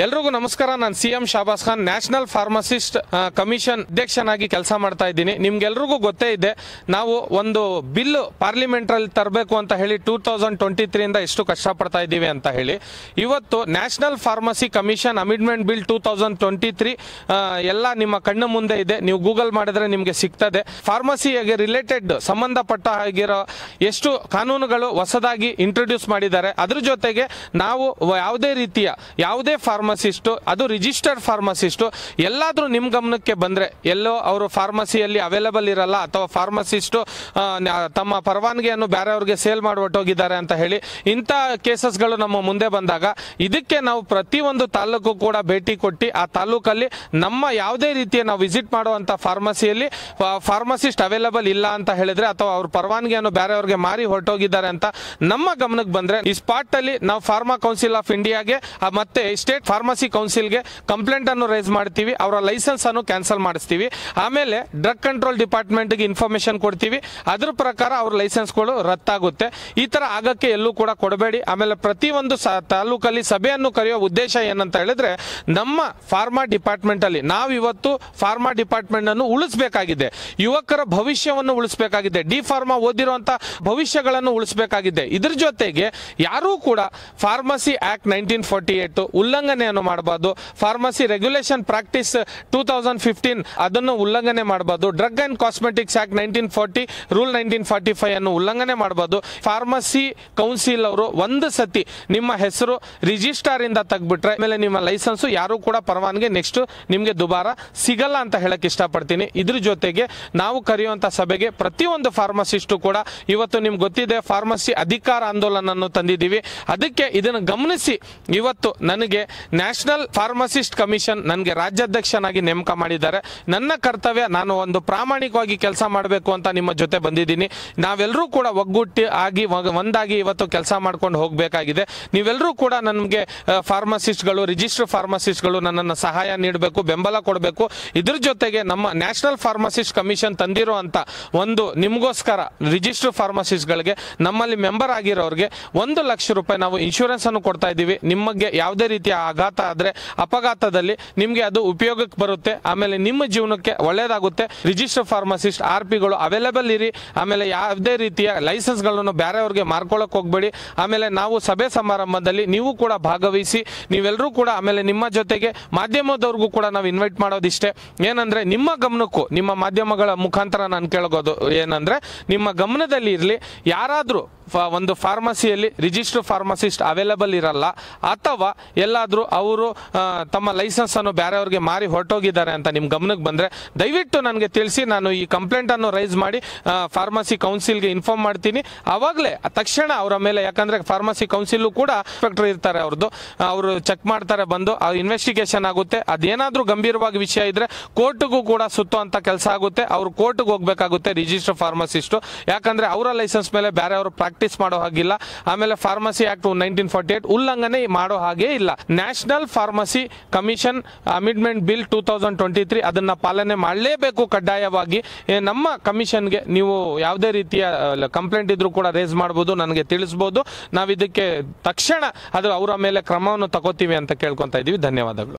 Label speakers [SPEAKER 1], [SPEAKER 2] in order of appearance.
[SPEAKER 1] ಎಲ್ರಿಗೂ ನಮಸ್ಕಾರ. ನಾನು CM Shahbaz Khan, national pharmacist commission ಅಧ್ಯಕ್ಷನಾಗಿ ಕೆಲಸ ಮಾಡ್ತಾ ಇದ್ದೀನಿ. ನಿಮ್ಗೆಲ್ರಿಗೂ ಗೊತ್ತೇ ಇದೆ, ನಾವು ಒಂದು ಬಿಲ್ ಪಾರ್ಲಿಮೆಂಟ್ ಅಲ್ಲಿ ತರಬೇಕು ಅಂತ ಹೇಳಿ 2023 ಇಂದ ಎಷ್ಟು ಕಷ್ಟಪಡ್ತಾ ಇದ್ದೀವಿ ಅಂತ ಹೇಳಿ. ಇವತ್ತು national pharmacy commission amendment bill 2023 ಎಲ್ಲ ನಿಮ್ಮ ಕಣ್ಣು ಮುಂದೆ ಇದೆ. ನೀವು ಗೂಗಲ್ ಮಾಡಿದ್ರೆ ನಿಮಗೆ ಸಿಗ್ತದೆ. ಫಾರ್ಮಸಿಗೆ ರಿಲೇಟೆಡ್ ಸಂಬಂಧಪಟ್ಟ ಆಗಿರೋ ಎಷ್ಟು ಕಾನೂನುಗಳು ಹೊಸದಾಗಿ ಇಂಟ್ರೊಡ್ಯೂಸ್ ಮಾಡಿದ್ದಾರೆ. ಅದ್ರ ಜೊತೆಗೆ ನಾವು ಯಾವುದೇ ರೀತಿಯ ಯಾವುದೇ ಫಾರ್ಮಸಿಸ್ಟ್, ಅದು ರಿಜಿಸ್ಟರ್ಡ್ ಫಾರ್ಮಸಿಸ್ಟ್ ಎಲ್ಲಾದ್ರೂ ನಿಮ್ ಗಮನಕ್ಕೆ ಬಂದ್ರೆ, ಎಲ್ಲೋ ಅವರು ಫಾರ್ಮಸಿಯಲ್ಲಿ ಅವೈಲೇಬಲ್ ಇರಲ್ಲ ಅಥವಾ ಫಾರ್ಮಸಿಸ್ಟ್ ತಮ್ಮ ಪರವಾನಗಿಯನ್ನು ಬೇರೆಯವ್ರಿಗೆ ಸೇಲ್ ಮಾಡಿ ಹೊಟ್ಟೋಗಿದ್ದಾರೆ ಅಂತ ಹೇಳಿ ಇಂಥ ಕೇಸಸ್ಗಳು ನಮ್ಮ ಮುಂದೆ ಬಂದಾಗ, ಇದಕ್ಕೆ ನಾವು ಪ್ರತಿಯೊಂದು ತಾಲೂಕು ಕೂಡ ಭೇಟಿ ಕೊಟ್ಟು ಆ ತಾಲೂಕಲ್ಲಿ ನಮ್ಮ ಯಾವುದೇ ರೀತಿಯ ನಾವು ವಿಸಿಟ್ ಮಾಡುವಂತ ಫಾರ್ಮಸಿಯಲ್ಲಿ ಫಾರ್ಮಸಿಸ್ಟ್ ಅವೈಲೇಬಲ್ ಇಲ್ಲ ಅಂತ ಹೇಳಿದ್ರೆ ಅಥವಾ ಅವ್ರ ಪರವಾನಗಿಯನ್ನು ಬೇರೆಯವ್ರಿಗೆ ಮಾರಿ ಹೊರಟೋಗಿದ್ದಾರೆ ಅಂತ ನಮ್ಮ ಗಮನಕ್ಕೆ ಬಂದ್ರೆ, ಈ ಸ್ಪಾಟ್ ಅಲ್ಲಿ ನಾವು ಫಾರ್ಮಾ ಕೌನ್ಸಿಲ್ ಆಫ್ ಇಂಡಿಯಾಗೆ ಮತ್ತೆ ಸ್ಟೇಟ್ ಫಾರ್ಮಸಿ ಕೌನ್ಸಿಲ್ಗೆ ಕಂಪ್ಲೇಂಟ್ ಅನ್ನು ರೈಸ್ ಮಾಡ್ತೀವಿ. ಅವರ ಲೈಸೆನ್ಸ್ ಅನ್ನು ಕ್ಯಾನ್ಸಲ್ ಮಾಡಿಸ್ತೀವಿ. ಆಮೇಲೆ ಡ್ರಗ್ ಕಂಟ್ರೋಲ್ ಡಿಪಾರ್ಟ್ಮೆಂಟ್ಗೆ ಇನ್ಫಾರ್ಮೇಶನ್ ಕೊಡ್ತೀವಿ. ಅದ್ರ ಪ್ರಕಾರ ಅವ್ರ ಲೈಸೆನ್ಸ್ಗಳು ರದ್ದಾಗುತ್ತೆ. ಈ ತರ ಆಗಕ್ಕೆ ಎಲ್ಲೂ ಕೂಡ ಕೊಡಬೇಡಿ. ಆಮೇಲೆ ಪ್ರತಿಯೊಂದು ತಾಲೂಕಲ್ಲಿ ಸಭೆಯನ್ನು ಕರೆಯುವ ಉದ್ದೇಶ ಏನಂತ ಹೇಳಿದ್ರೆ, ನಮ್ಮ ಫಾರ್ಮಾ ಡಿಪಾರ್ಟ್ಮೆಂಟ್ ಅಲ್ಲಿ ನಾವಿವತ್ತು ಫಾರ್ಮಾ ಡಿಪಾರ್ಟ್ಮೆಂಟ್ ಅನ್ನು ಉಳಿಸಬೇಕಾಗಿದೆ. ಯುವಕರ ಭವಿಷ್ಯವನ್ನು ಉಳಿಸಬೇಕಾಗಿದೆ. D pharma ಓದಿರುವಂತ ಭವಿಷ್ಯಗಳನ್ನು ಉಳಿಸಬೇಕಾಗಿದೆ. ಇದ್ರ ಜೊತೆಗೆ ಯಾರೂ ಕೂಡ ಫಾರ್ಮಸಿ ಆಕ್ಟ್ 1948 ಉಲ್ಲಂಘನೆಯನ್ನು ಮಾಡಬಾರ್ದು. ಫಾರ್ಮಸಿ ರೆಗ್ಯುಲೇಷನ್ ಪ್ರಾಕ್ಟೀಸ್ 2015 ಅದನ್ನು ಉಲ್ಲಂಘನೆ ಮಾಡಬಾರ್ದು. Drug and cosmetics act 1940 rule 1945 ಅನ್ನು ಉಲ್ಲಂಘನೆ ಮಾಡಬಾರ್ದು. ಫಾರ್ಮಸಿ ಕೌನ್ಸಿಲ್ ಅವರು ಒಂದು ಸತಿ ನಿಮ್ಮ ಹೆಸರು ರಿಜಿಸ್ಟರ್ ಇಂದ ತೆಗೆದ್ಬಿಟ್ರೆ ಆಮೇಲೆ ನಿಮ್ಮ ಲೈಸೆನ್ಸ್ ಯಾರು ಕೂಡ ಪರವಾನಗಿ ನೆಕ್ಸ್ಟ್ ನಿಮಗೆ ದುಬಾರ ಸಿಗಲ್ಲ ಅಂತ ಹೇಳಕ್ ಇಷ್ಟಪಡ್ತೀನಿ. ಇದ್ರ ಜೊತೆಗೆ ನಾವು ಕರೆಯುವಂತ ಸಭೆಗೆ ಪ್ರತಿಯೊಂದು ಫಾರ್ಮಸಿಸ್ಟ್ ಕೂಡ ಇವತ್ತು ನಿಮ್ಗೆ ಗೊತ್ತಿದೆ, ಫಾರ್ಮಸಿ ಅಧಿಕಾರ ಆಂದೋಲನ ತಂದಿದ್ದೀವಿ. ಅದಕ್ಕೆ ಇದನ್ನು ಗಮನಿಸಿ ಇವತ್ತು ನನಗೆ ನ್ಯಾಷನಲ್ ಫಾರ್ಮಸಿಸ್ಟ್ ಕಮಿಷನ್ ನನಗೆ ರಾಜ್ಯಾಧ್ಯಕ್ಷನಾಗಿ ನೇಮಕ ಮಾಡಿದ್ದಾರೆ. ನನ್ನ ಕರ್ತವ್ಯ, ನಾನು ಒಂದು ಪ್ರಾಮಾಣಿಕವಾಗಿ ಕೆಲಸ ಮಾಡಬೇಕು ಅಂತ ನಿಮ್ಮ ಜೊತೆ ಬಂದಿದ್ದೀನಿ. ನಾವೆಲ್ಲರೂ ಕೂಡ ಒಗ್ಗೂಟಿ ಆಗಿ ಒಂದಾಗಿ ಇವತ್ತು ಕೆಲಸ ಮಾಡ್ಕೊಂಡು ಹೋಗಬೇಕಾಗಿದೆ. ನೀವೆಲ್ಲರೂ ಕೂಡ ನನಗೆ ಫಾರ್ಮಸಿಸ್ಟ್ಗಳು, ರಿಜಿಸ್ಟರ್ ಫಾರ್ಮಸಿಸ್ಟ್ಗಳು ನನ್ನನ್ನು ಸಹಾಯ ನೀಡಬೇಕು, ಬೆಂಬಲ ಕೊಡಬೇಕು. ಇದ್ರ ಜೊತೆಗೆ ನಮ್ಮ ನ್ಯಾಷನಲ್ ಫಾರ್ಮಸಿಸ್ಟ್ ಕಮಿಷನ್ ತಂದಿರೋ ಅಂತ ಒಂದು ನಿಮಗೋಸ್ಕರ ರಿಜಿಸ್ಟರ್ ಫಾರ್ಮಸಿಸ್ಟ್ಗಳಿಗೆ ನಮ್ಮಲ್ಲಿ ಮೆಂಬರ್ ಆಗಿರೋರಿಗೆ 1 ಲಕ್ಷ ರೂಪಾಯಿ ನಾವು ಇನ್ಶೂರೆನ್ಸ್ ಅನ್ನು ಕೊಡ್ತಾ ಇದ್ದೀವಿ. ನಿಮಗೆ ಯಾವುದೇ ರೀತಿಯ ಆಘಾತ ಆದ್ರೆ ಅಪಘಾತದಲ್ಲಿ ನಿಮ್ಗೆ ಅದು ಉಪಯೋಗಕ್ಕೆ ಬರುತ್ತೆ. ಆಮೇಲೆ ನಿಮ್ಮ ಜೀವನಕ್ಕೆ ಒಳ್ಳೇದಾಗುತ್ತೆ. ರಿಜಿಸ್ಟರ್ ಫಾರ್ಮಸಿಸ್ಟ್ RPಗಳು ಅವೈಲೇಬಲ್ ಇರಿ. ಆಮೇಲೆ ಯಾವುದೇ ರೀತಿಯ ಲೈಸೆನ್ಸ್ ಗಳನ್ನು ಬೇರೆಯವ್ರಿಗೆ ಮಾರ್ಕೊಳ್ಳಕ್ ಹೋಗ್ಬೇಡಿ. ಆಮೇಲೆ ನಾವು ಸಭೆ ಸಮಾರಂಭದಲ್ಲಿ ನೀವು ಕೂಡ ಭಾಗವಹಿಸಿ, ನೀವೆಲ್ಲರೂ ಕೂಡ. ಆಮೇಲೆ ನಿಮ್ಮ ಜೊತೆಗೆ ಮಾಧ್ಯಮದವ್ರಿಗೂ ಕೂಡ ನಾವು ಇನ್ವೈಟ್ ಮಾಡೋದಿಷ್ಟೇ, ಏನಂದ್ರೆ ನಿಮ್ಮ ಗಮನಕ್ಕೂ ನಿಮ್ಮ ಮಾಧ್ಯಮಗಳ ಮುಖಾಂತರ ನಾನು ಕೇಳೋದು ಏನಂದ್ರೆ, ನಿಮ್ಮ ಗಮನದಲ್ಲಿ ಇರಲಿ, ಯಾರಾದ್ರೂ ಒಂದು ಫಾರ್ಮಸಿಯಲ್ಲಿ ರಿಜಿಸ್ಟರ್ ಫಾರ್ಮಸಿಸ್ಟ್ ಅವೈಲೇಬಲ್ ಇರಲ್ಲ ಅಥವಾ ಎಲ್ಲಾದ್ರೂ ಅವರು ತಮ್ಮ ಲೈಸೆನ್ಸ್ ಅನ್ನು ಬೇರೆಯವ್ರಿಗೆ ಮಾರಿ ಹೊರಟೋಗಿದ್ದಾರೆ ಅಂತ ನಿಮ್ ಗಮನಕ್ಕೆ ಬಂದ್ರೆ ದಯವಿಟ್ಟು ನನಗೆ ತಿಳಿಸಿ. ನಾನು ಈ ಕಂಪ್ಲೇಂಟ್ ಅನ್ನು ರೈಸ್ ಮಾಡಿ ಫಾರ್ಮಸಿ ಕೌನ್ಸಿಲ್ಗೆ ಇನ್ಫಾರ್ಮ್ ಮಾಡ್ತೀನಿ. ಅವಾಗಲೇ ತಕ್ಷಣ ಅವರ ಮೇಲೆ, ಯಾಕಂದ್ರೆ ಫಾರ್ಮಸಿ ಕೌನ್ಸಿಲ್ ಕೂಡ ಇನ್ಸ್ಪೆಕ್ಟರ್ ಇರ್ತಾರೆ, ಅವ್ರದ್ದು ಅವರು ಚೆಕ್ ಮಾಡ್ತಾರೆ, ಬಂದು ಇನ್ವೆಸ್ಟಿಗೇಷನ್ ಆಗುತ್ತೆ. ಅದೇನಾದ್ರೂ ಗಂಭೀರವಾಗಿ ವಿಷಯ ಇದ್ರೆ ಕೋರ್ಟ್ಗೂ ಕೂಡ ಸುತ್ತುವಂತ ಕೆಲಸ ಆಗುತ್ತೆ. ಅವ್ರು ಕೋರ್ಟ್ಗೆ ಹೋಗ್ಬೇಕಾಗುತ್ತೆ ರಿಜಿಸ್ಟರ್ ಫಾರ್ಮಸಿಸ್ಟ್, ಯಾಕಂದ್ರೆ ಅವರ ಲೈಸೆನ್ಸ್ ಮೇಲೆ ಬೇರೆಯವರು ಪ್ರಾಕ್ಟೀಸ್ ಮಾಡೋ ಹಾಗಿಲ್ಲ. ಆಮೇಲೆ ಫಾರ್ಮಸಿ ಆಕ್ಟ್ 1948 ಉಲ್ಲಂಘನೆ ಮಾಡೋ ಹಾಗೆ ಇಲ್ಲ. National pharmacy commission amendment bill 2023 ಅದನ್ನ ಪಾಲನೆ ಮಾಡಲೇಬೇಕು ಕಡ್ಡಾಯವಾಗಿ. ನಮ್ಮ ಕಮಿಷನ್ಗೆ ನೀವು ಯಾವುದೇ ರೀತಿಯ ಕಂಪ್ಲೇಂಟ್ ಇದ್ರೂ ಕೂಡ ರೇಸ್ ಮಾಡಬಹುದು, ನನಗೆ ತಿಳಿಸಬಹುದು. ನಾವು ಇದಕ್ಕೆ ತಕ್ಷಣ ಅದು ಅವರ ಮೇಲೆ ಕ್ರಮವನ್ನು ತಗೋತೀವಿ ಅಂತ ಕೇಳ್ಕೊಂತ ಇದೀವಿ. ಧನ್ಯವಾದಗಳು.